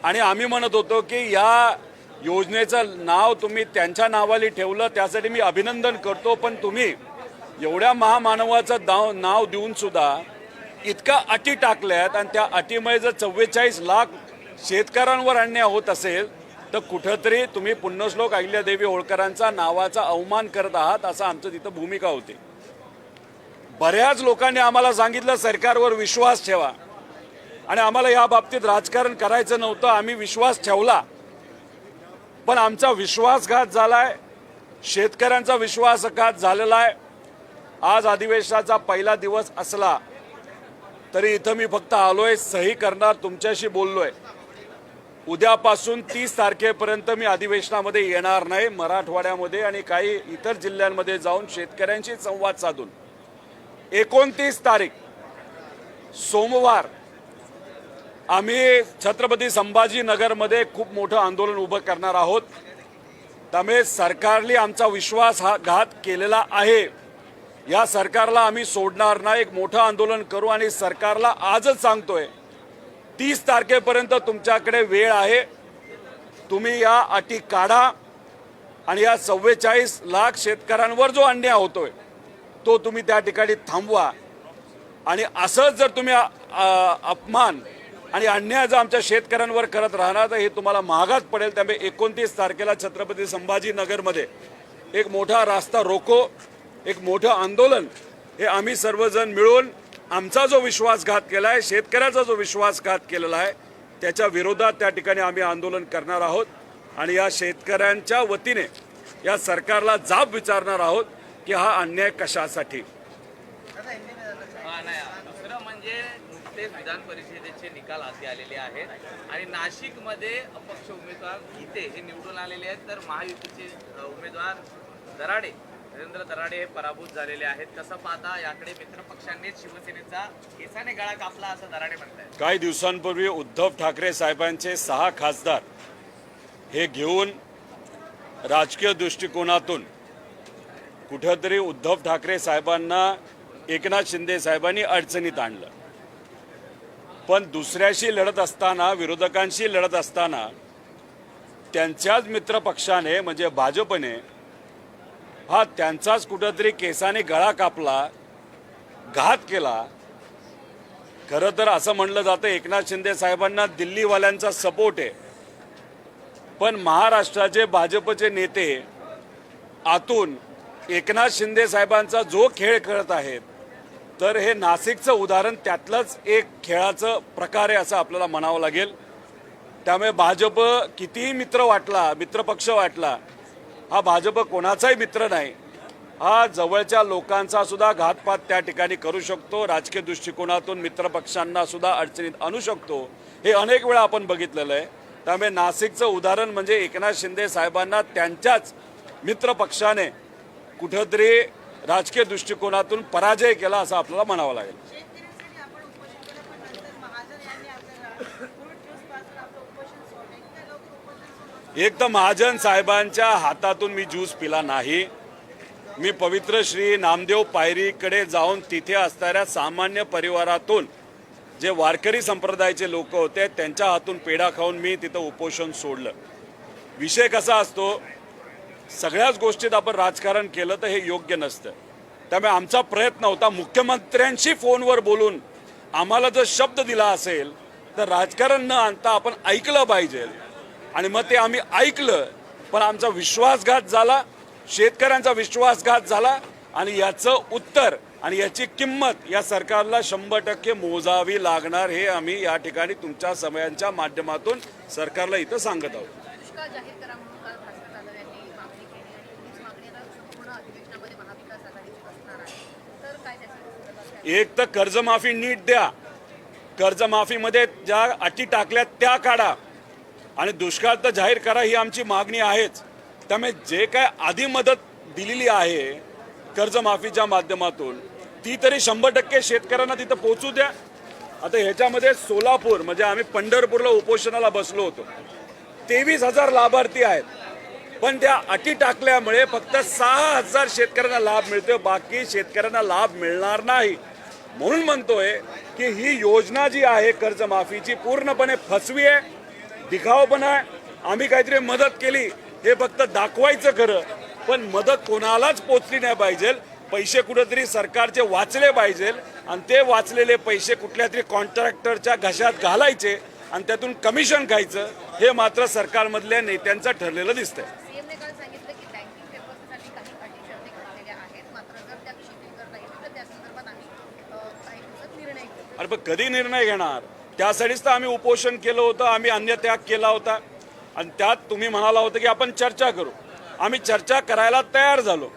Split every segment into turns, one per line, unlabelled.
आणि आम्ही म्हणत होतो की या योजनेचं नाव तुम्ही त्यांच्या नावाली ठेवलं, त्यासाठी मी अभिनंदन करतो. पण तुम्ही एवढ्या महामानवाचं नाव देऊन सुद्धा इतका अटी टाकल्यात आणि त्या अटीमुळे जर 44 लाख शेतकऱ्यांवर अन्याय होत असेल तर कुठंतरी तुम्ही पुण्यश्लोक अहिल्यादेवी होळकरांचा नावाचा अवमान करत आहात, असं आमचं तिथं भूमिका होती. बऱ्याच लोकांनी आम्हाला सांगितलं सरकारवर विश्वास ठेवा आणि आम्हाला या बाबतीत राजकारण करायचं नव्हतं. आम्ही विश्वास ठेवला, पण आमचा विश्वासघात झालाय, शेतकऱ्यांचा विश्वासघात झालेला आहे. आज अधिवेशनाचा पहिला दिवस असला तरी इथं मी फक्त आलोय, सही करणार, तुमच्याशी बोललोय. उद्यापासून 30 तारखेपर्यंत मी अधिवेशनामध्ये येणार नाही. मराठवाड्यामध्ये आणि काही इतर जिल्ह्यांमध्ये जाऊन शेतकऱ्यांशी संवाद साधून 29 तारीख सोमवार आम्ही छत्रपती संभाजीनगरमध्ये खूप मोठं आंदोलन उभं करणार आहोत. त्यामुळे सरकारने आमचा विश्वासघात केलेला आहे. या सरकारला आम्ही सोडणार नाही. एक मोठं आंदोलन करू आणि सरकारला आजच सांगतोय 30 तारखेपर्यंत तुमच्याकडे वेळ आहे. तुम्ही या अटी काढा आणि या 44 लाख शेतकऱ्यांवर जो अन्याय होतोय तो तुम्ही त्या ठिकाणी थांबवा. आणि असंच जर तुम्ही अपमान आणि अन्याय जर आमच्या शेतकऱ्यांवर करत राहणार तर हे तुम्हाला महागात पडेल. त्यामुळे 29 तारखेला छत्रपती संभाजीनगरमध्ये एक मोठा रास्ता रोको, एक मोठं आंदोलन हे आम्ही सर्वजण मिळून आमचा जो विश्वासघात केला आहे, शेतकऱ्याचा जो विश्वासघात केलेला आहे, त्याच्या विरोधात त्या ठिकाणी आम्ही आंदोलन करणार आहोत. आणि या शेतकऱ्यांच्या वतीने या सरकारला जाब विचारणार आहोत की हा अन्याय कशासाठी.
दुसरं म्हणजे नुकतेच विधान परिषदेचे निकाल हाती आलेले आहेत आणि नाशिकमध्ये अपक्ष उमेदवार गीते हे निवडून आलेले आहेत, तर महायुतीचे उमेदवार दराडे नरेंद्र दराडे हे पराभूत झालेले आहेत. कसं पाहता याकडे? मित्रपक्षांनीच शिवसेनेचा केसाने गळा कापला असं दराडे म्हणतात.
काही दिवसांपूर्वी उद्धव ठाकरे साहेबांचे 6 खासदार हे घेऊन राजकीय दृष्टिकोनातून कुठेतरी उद्धव ठाकरे साहेबांना एकनाथ शिंदे साहेबांनी अडचणीत आणलं. पण दुसऱ्याशी लढत असताना, विरोधकांशी लढत असताना त्यांच्याच मित्रपक्षाने म्हणजे भाजपने हा त्यांचाच कुठेतरी केसाने गळा कापला, घात केला. खरं तर असं म्हणलं जातं एकनाथ शिंदे साहेबांना दिल्लीवाल्यांचा सपोर्ट आहे, पण महाराष्ट्राचे भाजपचे नेते आतून एकनाथ शिंदे साहेबांचा जो खेळ खेळत आहेत, तर हे नाशिकचं उदाहरण त्यातलंच एक खेळाचं प्रकार आहे असं आपल्याला म्हणावं लागेल. त्यामुळे भाजप कितीही मित्रपक्ष वाटला, हा भाजप कोणाचाही मित्र नाही. हा जवळच्या लोकांचा सुद्धा घातपात त्या ठिकाणी करू शकतो, राजकीय दृष्टिकोनातून मित्रपक्षांना सुद्धा अडचणीत आणू शकतो. हे अनेक वेळा आपण बघितलेलं आहे. त्यामुळे नाशिकचं उदाहरण म्हणजे एकनाथ शिंदे साहेबांना त्यांच्याच मित्रपक्षाने कुठेतरी राजकीय दृष्टिकोनातून पराजय केला असं आपल्याला म्हणावं लागेल. एक तर महाजन साहेबांच्या हातातून मी ज्यूस पिला नाही. मी पवित्र श्री नामदेव पायरीकडे जाऊन तिथे असणाऱ्या सामान्य परिवारातून जे वारकरी संप्रदायाचे लोक होते त्यांच्या हातून पेढा खाऊन मी तिथं उपोषण सोडलं. विषय कसा असतो, सगळ्याच गोष्टीत आपण राजकारण केलं तर हे योग्य नसतं. त्यामुळे आमचा प्रयत्न होता मुख्यमंत्र्यांशी फोनवर बोलून आम्हाला जर शब्द दिला असेल तर राजकारण न आणता आपण ऐकलं पाहिजे. आणि मग ते आम्ही ऐकलं, पण आमचा विश्वासघात झाला, शेतकऱ्यांचा विश्वासघात झाला. आणि याचं उत्तर आणि याची किंमत या सरकारला 100% मोजावी लागणार, हे आम्ही या ठिकाणी तुमच्या समयांच्या माध्यमातून सरकारला इथं सांगत आहोत. एक तर कर्जमाफी नीट द्या, कर्जमाफीमध्ये ज्या अटी टाकल्या त्या काढा आणि दुष्काळ तर जाहीर करा, ही आमची मागणी आहेच. त्यामुळे जे काय आधी मदत दिलेली आहे कर्जमाफीच्या माध्यमातून ती तरी 100% शेतकऱ्यांना तिथं पोहोचू द्या. आता ह्याच्यामध्ये सोलापूर म्हणजे आम्ही पंढरपूरला उपोषणाला बसलो होतो, 23,000 लाभार्थी आहेत, पण त्या अटी टाकल्यामुळे फक्त 6,000 शेतकऱ्यांना लाभ मिळतोय, बाकी शेतकऱ्यांना लाभ मिळणार नाही. म्हणून म्हणतोय की ही योजना जी आहे कर्जमाफीची पूर्णपणे फसवी आहे, दिखावपणा आहे. आम्ही काहीतरी मदत केली हे फक्त दाखवायचं खरं, पण मदत कोणालाच पोचली नाही पाहिजे. पैसे कुठेतरी सरकारचे वाचले पाहिजे आणि ते वाचलेले पैसे कुठल्या तरी कॉन्ट्रॅक्टरच्या घशात घालायचे आणि त्यातून कमिशन खायचं, हे मात्र सरकारमधल्या नेत्यांचं ठरलेलं दिसतंय.
सीएमने काल सांगितलं की बँकिंग पेपर्ससाठी काही अटी शर्ती घातलेल्या आहेत, मात्र जर त्या शिथिल करता येतील तर त्या संदर्भात आम्ही काही दिवसात निर्णय घेऊ.
अरे पण कधी निर्णय घेणार? त्यासाठीच तर आम्ही उपोषण केलं होतं, आम्ही अन्नत्याग केला होता आणि त्यात तुम्ही म्हणाला होतं की आपण चर्चा करू. आम्ही चर्चा करायला तयार झालो,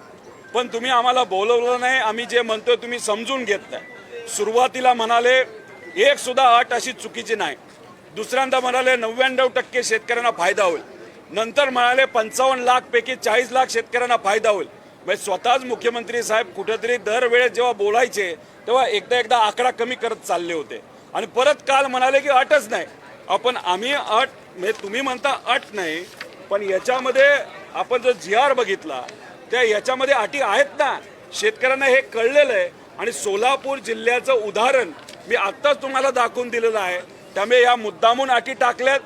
पण तुम्ही आम्हाला बोलवलं नाही. आम्ही जे म्हणतोय तुम्ही समजून घेत नाही. सुरुवातीला म्हणाले एक सुद्धा अट अशी चुकीची नाही, दुसऱ्यांदा म्हणाले 99% शेतकऱ्यांना फायदा होईल, नंतर म्हणाले 55 लाख पैकी 40 लाख शेतकऱ्यांना फायदा होईल. म्हणजे स्वतःच मुख्यमंत्री साहेब कुठेतरी दरवेळेस जेव्हा बोलायचे तेव्हा एकदा आकडा कमी करत चालले होते आणि परत काल म्हणाले की अटच नाही. आम्ही अट म्हणजे तुम्ही म्हणता अट नाही, पण याच्यामध्ये आपण जर GR बघितला त्या याच्यामध्ये अटी आहेत ना. शेतकऱ्यांना हे कळलेलं आहे आणि सोलापूर जिल्ह्याचं उदाहरण मी आत्ताच तुम्हाला दाखवून दिलेलं आहे. त्यामुळे या मुद्दामून अटी टाकल्यात.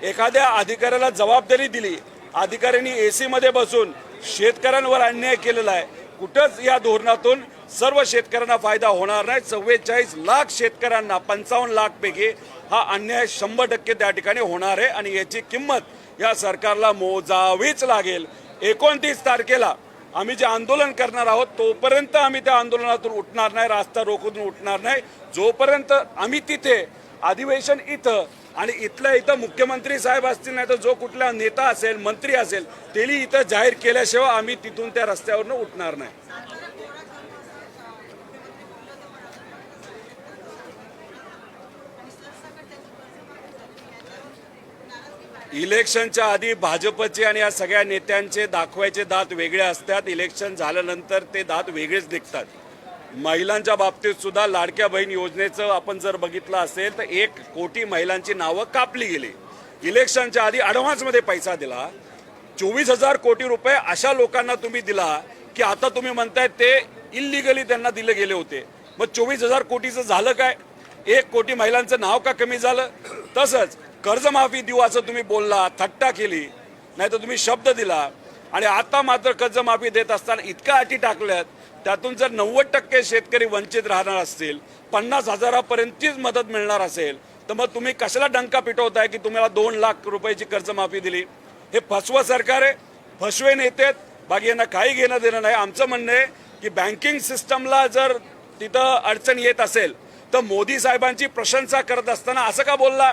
एखाद्या अधिकाऱ्याला जबाबदारी दिली, अधिकाऱ्यांनी AC मध्ये बसून शेतकऱ्यांवर अन्याय केलेला आहे. कुठंच या धोरणातून सर्व शेतकऱ्यांना फायदा होणार नाही. 44 लाख शेतकऱ्यांना 55 लाख पैकी हा अन्याय 100% त्या ठिकाणी होणार आहे आणि याची किंमत या सरकारला मोजावीच लागेल. 29 तारखेला आम्ही जे आंदोलन करणार आहोत तोपर्यंत आम्ही त्या आंदोलनातून उठणार नाही, रास्ता रोखून उठणार नाही. जोपर्यंत आम्ही तिथे अधिवेशन इथं आणि इथल्या इथं मुख्यमंत्री साहेब असतील नाही तर जो कुठला नेता असेल, मंत्री असेल, त्यांनी इथं जाहीर केल्याशिवाय आम्ही तिथून त्या रस्त्यावरनं उठणार नाही. इलेक्शनच्या आधी भाजपचे आणि या सगळ्या नेत्यांचे दाखवायचे दात वेगळे असतात. इलेक्शन झाल्यानंतर ते दात वेगळेच निघतात. महिलांच्या बाबतीत सुद्धा लाडक्या बहीण योजनेचं आपण जर बघितलं असेल तर 1 कोटी महिलांची नावं कापली गेली. इलेक्शनच्या आधी ॲडव्हान्समध्ये पैसा दिला. 24,000 कोटी रुपये अशा लोकांना तुम्ही दिला की आता तुम्ही म्हणताय ते इल्लिगली त्यांना दिले गेले होते. मग 24,000 कोटीचं झालं काय? 1 कोटी महिलांचं नाव का कमी झालं? तसंच कर्जमाफी देऊ असं तुम्ही बोलला, थट्टा केली, नाही तर तुम्ही शब्द दिला आणि आता मात्र कर्जमाफी देत असताना इतक्या अटी टाकल्यात. त्यातून जर 90% शेतकरी वंचित राहणार असतील, 50,000पर्यंतचीच मदत मिळणार असेल, तर मग तुम्ही कशाला डंका पिटवताय की तुम्हाला 2 लाख रुपयाची कर्जमाफी दिली? हे फसवं सरकार आहे, फसवे नेते आहेत. बाकी यांना काही घेणं देणं नाही. आमचं म्हणणं आहे की बँकिंग सिस्टमला जर तिथं अडचण येत असेल तर मोदी साहेबांची प्रशंसा करत असताना असं का बोलला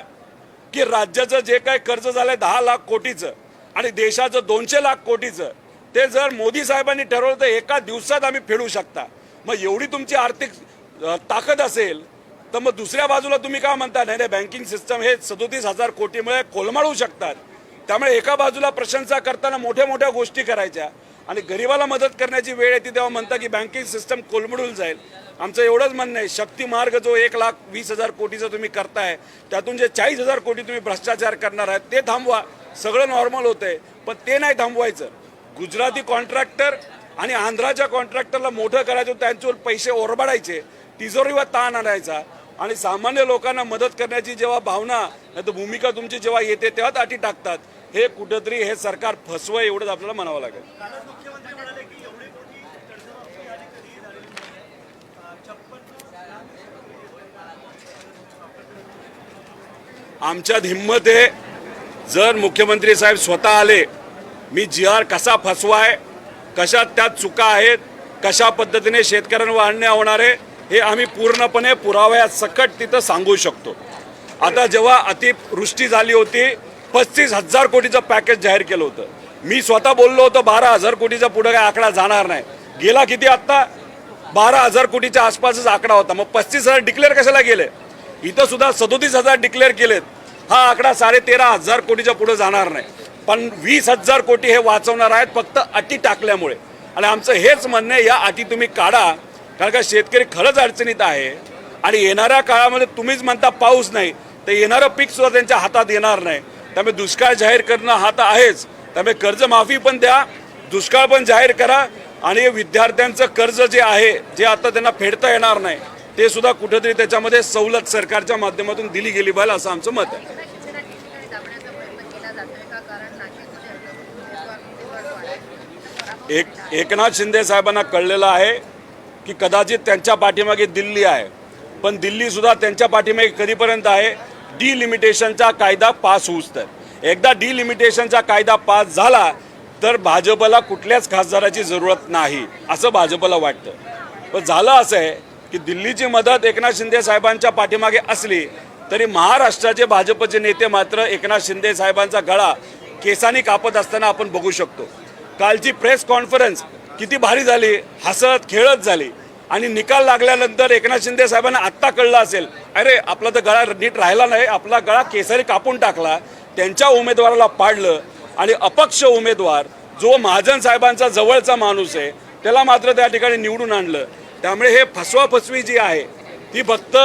की राज्याचं जे काही कर्ज झालंय 10 लाख कोटीचं आणि देशाचं 200 लाख कोटीचं, ते जर मोदी साहेबांनी ठरवलं तर एका दिवसात आम्ही फेडू शकता. मग एवढी तुमची आर्थिक ताकद असेल तर मग दुसऱ्या बाजूला तुम्ही काय म्हणता नाही बँकिंग सिस्टम हे 37,000 कोटीमुळे कोलमाडू शकतात. त्यामुळे एका बाजूला प्रशंसा करताना मोठ्या मोठ्या गोष्टी करायच्या आणि गरिबाला मदत करण्याची वेळ येते तेव्हा म्हणता की बँकिंग सिस्टम कोलमडून जाईल. आमचं एवढंच म्हणणं आहे, शक्ती मार्ग जो 1,20,000 कोटीचं तुम्ही करताय त्यातून जे 40,000 कोटी तुम्ही भ्रष्टाचार करणार आहात ते थांबवा. सगळं नॉर्मल होतंय, पण ते नाही थांबवायचं. गुजराती कॉन्ट्रॅक्टर आणि आंध्राच्या कॉन्ट्रॅक्टरला मोठं करायचं, त्यांच्यावर पैसे ओरबाडायचे, तिजोरीवर ताण आणायचा आणि सामान्य लोकांना मदत करण्याची जेव्हा भावना नाही तर भूमिका तुमची जेव्हा येते तेव्हाच अटी टाकतात. हे कुठंतरी हे सरकार फसवं एवढंच आपल्याला म्हणावं लागेल. आमच्यात हिंमत आहे. जर मुख्यमंत्री साहेब स्वतः आले, मी GR कसा फसवाय, कशात त्यात चुका आहेत, कशा पद्धतीने शेतकऱ्यांवर अन्याय होणार आहे हे आम्ही पूर्णपणे पुराव्यात सकट तिथं सांगू शकतो. आता जेव्हा अतिवृष्टी झाली होती 35,000 कोटीचं पॅकेज जाहीर केलं होतं. मी स्वतः बोललो होतो 12,000 कोटीचा पुढे काय आकडा जाणार नाही. गेला किती? आत्ता 12,000 कोटीच्या आसपासच आकडा होता. मग 35,000 डिक्लेअर कशाला गेले? इथं सुद्धा 37,000 डिक्लेअर केलेत. हा आकडा 13,500 कोटीच्या पुढे जाणार नाही, पण 20,000 कोटी हे वाचवणार आहेत फक्त अटी टाकल्यामुळे. आणि आमचं हेच म्हणणं आहे, या अटी तुम्ही काढा, कारण का शेतकरी खरंच अडचणीत आहे आणि येणाऱ्या काळामध्ये तुम्हीच म्हणता पाऊस नाही तर येणारं पीक सुद्धा त्यांच्या हातात येणार नाही. त्यामुळे दुष्काळ जाहीर करणं हा तर आहेच. त्यामुळे कर्जमाफी पण द्या, दुष्काळ पण जाहीर करा आणि विद्यार्थ्यांचं कर्ज जे आहे जे आता त्यांना फेडता येणार नाही ते सुद्धा कुठेतरी त्याच्यामध्ये सवलत सरकारच्या माध्यमातून दिली गेली पाहिजे असं आमचं मत आहे.
जातोय का? कारण नाशिकमध्ये उमेदवार वाढायचे.
एकनाथ शिंदे साहेबांना कळलेलं आहे की कदाचित त्यांच्या पाठीमागे दिल्ली आहे, पण दिल्ली सुद्धा त्यांच्या पाठीमागे कधीपर्यंत आहे? डिलिमिटेशनचा कायदा पास होऊच तर. एकदा डिलिमिटेशनचा कायदा पास झाला तर भाजपला कुठल्याच खासदाराची जरूरत नाही असं भाजपला वाटतं. पण झालं असं आहे की दिल्लीची मदत एकनाथ शिंदे साहेबांच्या पाठीमागे असली तरी महाराष्ट्राचे भाजपचे नेते मात्र एकनाथ शिंदे साहेबांचा गळा केसांनी कापत असताना आपण बघू शकतो. कालची प्रेस कॉन्फरन्स किती भारी झाली, हसत खेळत झाली आणि निकाल लागल्यानंतर एकनाथ शिंदे साहेबांना आत्ता कळलं असेल, अरे आपला तर गळा नीट राहिला नाही, आपला गळा केसारी कापून टाकला, त्यांच्या उमेदवाराला पाडलं आणि अपक्ष उमेदवार जो महाजन साहेबांचा जवळचा माणूस आहे त्याला मात्र त्या ठिकाणी निवडून आणलं. त्यामुळे हे फसवाफसवी जी आहे ती फक्त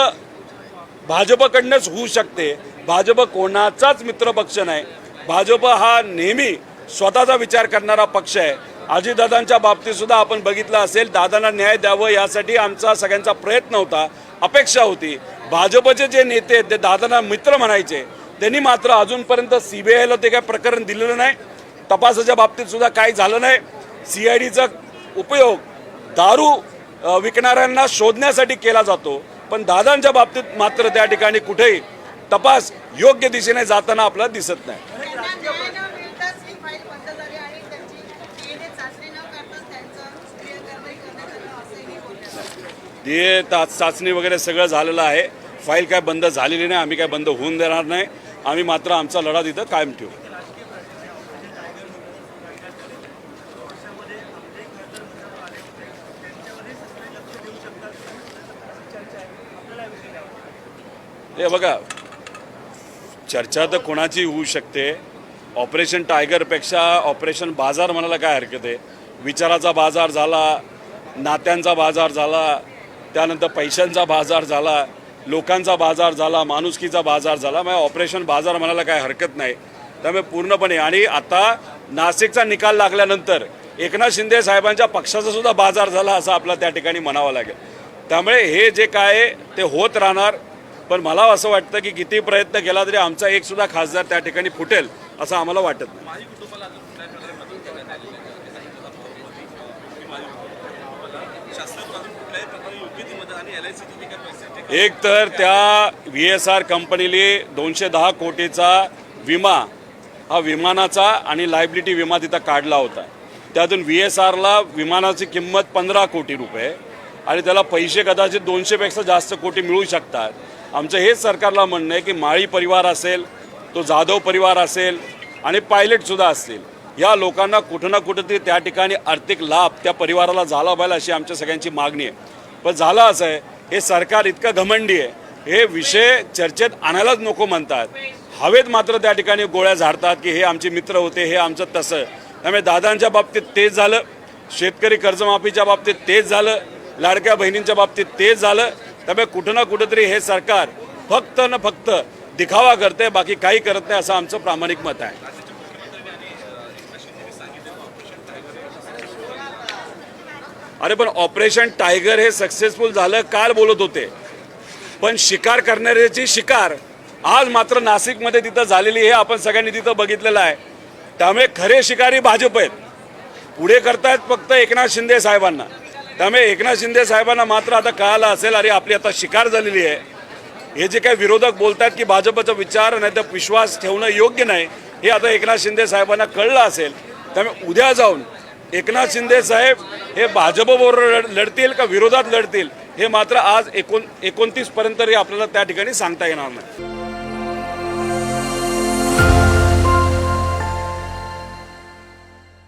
भाजपकडनंच होऊ शकते. भाजप कोणाचाच मित्रपक्ष नाही. भाजप हा नेहमी स्वतःचा विचार करणारा पक्ष आहे. अजितदादांच्या बाबतीत सुद्धा आपण बघितलं असेल, दादांना न्याय द्यावं यासाठी आमचा सगळ्यांचा प्रयत्न होता, अपेक्षा होती. भाजपचे जे नेते आहेत ते दादांना मित्र म्हणायचे, त्यांनी मात्र अजूनपर्यंत CBIला ते काय प्रकरण दिलेलं नाही. तपासाच्या बाबतीत सुद्धा काही झालं नाही. CIDचा उपयोग दारू विकणाऱ्यांना शोधण्यासाठी केला जातो, पण दादांच्या बाबतीत मात्र त्या ठिकाणी कुठेही तपास योग्य दिशेने जाताना आपल्याला दिसत नाही. ते चाचणी वगैरे सगळं झालेलं आहे. फाईल काय बंद झालेली नाही, आम्ही काय बंद होऊन देणार नाही. आम्ही मात्र आमचा लढा तिथं कायम ठेवू. हे बघा, चर्चा तर कोणाची होऊ शकते. ऑपरेशन टायगरपेक्षा ऑपरेशन बाजार म्हणायला काय हरकत आहे. विचाराचा बाजार झाला, नात्यांचा बाजार झाला, त्यानंतर पैशांचा बाजार झाला, लोकांचा बाजार झाला, माणुसकीचा बाजार झाला. मग ऑपरेशन बाजार म्हणायला काय हरकत नाही. त्यामुळे पूर्णपणे, आणि आता नाशिकचा निकाल लागल्यानंतर एकनाथ शिंदे साहेबांच्या पक्षाचा सुद्धा बाजार झाला असं आपल्याला त्या ठिकाणी म्हणावं लागेल. त्यामुळे हे जे काय ते होत राहणार. पण मला असं वाटतं की किती प्रयत्न केला तरी आमचा एक सुद्धा खासदार त्या ठिकाणी फुटेल असं आम्हाला वाटत नाही. एक तर त्या VSR कंपनीने 210 कोटीचा विमा, हा विमानाचा आणि लायबिलिटी विमा तिथं काढला होता. त्यातून VSRला विमानाची किंमत 15 कोटी रुपये आणि त्याला पैसे कदाचित 200पेक्षा जास्त कोटी मिळू शकतात. आमचं हेच सरकारला म्हणणं आहे की माळी परिवार असेल, तो जाधव परिवार असेल आणि पायलटसुद्धा असतील, या लोकांना कुठं ना कुठंतरी त्या ठिकाणी आर्थिक लाभ त्या परिवाराला झाला पाहिजे अशी आमच्या सगळ्यांची मागणी आहे. पण झालं असं आहे, हे सरकार इतकं घमंडी आहे, हे विषय चर्चेत आणायलाच नको म्हणतात. हवेत मात्र त्या ठिकाणी गोळ्या झाडतात की हे आमचे मित्र होते, हे आमचं तसं. त्यामुळे दादांच्या बाबतीत तेच झालं, शेतकरी कर्जमाफीच्या बाबतीत तेच झालं, लाडक्या बहिणींच्या बाबतीत तेच झालं. त्यामुळे कुठं ना कुठंतरी हे सरकार फक्त न फक्त दिखावा करते, बाकी काही करत नाही असं आमचं प्रामाणिक मत आहे. अरे पण ऑपरेशन टायगर हे सक्सेसफुल झालं काल बोलत होते, पण शिकार करणाऱ्याची शिकार आज मात्र नाशिकमध्ये तिथं झालेली हे आपण सगळ्यांनी तिथं बघितलेलं आहे. त्यामुळे खरे शिकारी भाजप आहेत, पुढे करतायत फक्त एकनाथ शिंदे साहेबांना. त्यामुळे एकनाथ शिंदे साहेबांना मात्र आता कळालं असेल, अरे आपली आता शिकार झालेली आहे. हे जे काही विरोधक बोलतात की भाजपचा विचार नाही तर विश्वास ठेवणं योग्य नाही, हे आता एकनाथ शिंदे साहेबांना कळलं असेल. त्यामुळे उद्या जाऊन एकनाथ शिंदे साहेब हे भाजपबरोबर लढतील का विरोधात लढतील हे मात्र आज 29 पर्यंत आपल्याला त्या ठिकाणी सांगता येणार नाही.